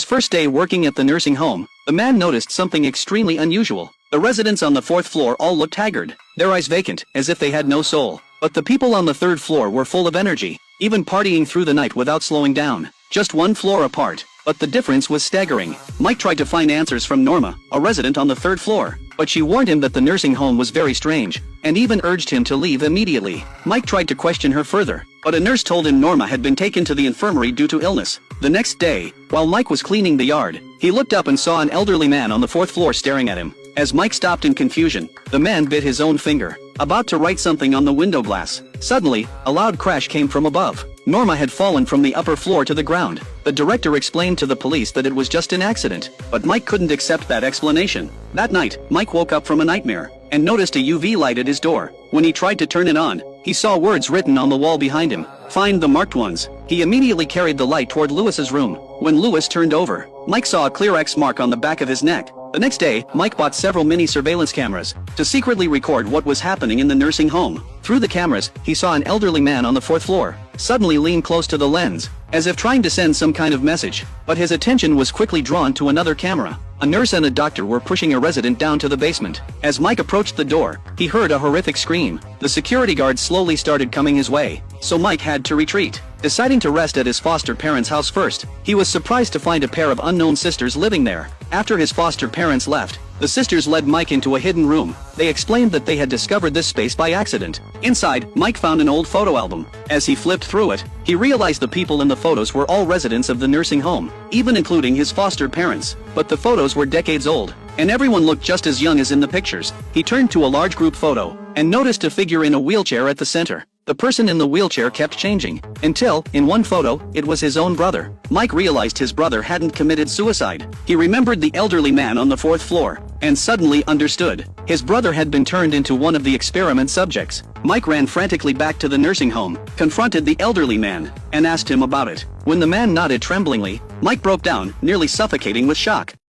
first day working at the nursing home, the man noticed something extremely unusual. The residents on the 4th floor all looked haggard, their eyes vacant, as if they had no soul. But the people on the 3rd floor were full of energy, even partying through the night without slowing down. Just one floor apart, but the difference was staggering. Mike tried to find answers from Norma, a resident on the 3rd floor, but she warned him that the nursing home was very strange, and even urged him to leave immediately. Mike tried to question her further, but a nurse told him Norma had been taken to the infirmary due to illness. The next day, while Mike was cleaning the yard, he looked up and saw an elderly man on the 4th floor staring at him. As Mike stopped in confusion, the man bit his own finger, about to write something on the window glass. Suddenly, a loud crash came from above. Norma had fallen from the upper floor to the ground. The director explained to the police that it was just an accident, but Mike couldn't accept that explanation. That night, Mike woke up from a nightmare, and noticed a UV light at his door. When he tried to turn it on, he saw words written on the wall behind him. "Find the marked ones." He immediately carried the light toward Lewis's room. When Lewis turned over, Mike saw a clear X mark on the back of his neck. The next day, Mike bought several mini surveillance cameras to secretly record what was happening in the nursing home. Through the cameras, he saw an elderly man on the 4th floor suddenly lean close to the lens, as if trying to send some kind of message. But his attention was quickly drawn to another camera. A nurse and a doctor were pushing a resident down to the basement. As Mike approached the door, he heard a horrific scream. The security guard slowly started coming his way, so Mike had to retreat. Deciding to rest at his foster parents' house first, he was surprised to find a pair of unknown sisters living there. After his foster parents left, the sisters led Mike into a hidden room. They explained that they had discovered this space by accident. Inside, Mike found an old photo album. As he flipped through it, he realized the people in the photos were all residents of the nursing home, even including his foster parents. But the photos were decades old, and everyone looked just as young as in the pictures. He turned to a large group photo, and noticed a figure in a wheelchair at the center. The person in the wheelchair kept changing, until, in one photo, it was his own brother. Mike realized his brother hadn't committed suicide. He remembered the elderly man on the 4th floor, and suddenly understood. His brother had been turned into one of the experiment subjects. Mike ran frantically back to the nursing home, confronted the elderly man, and asked him about it. When the man nodded tremblingly, Mike broke down, nearly suffocating with shock.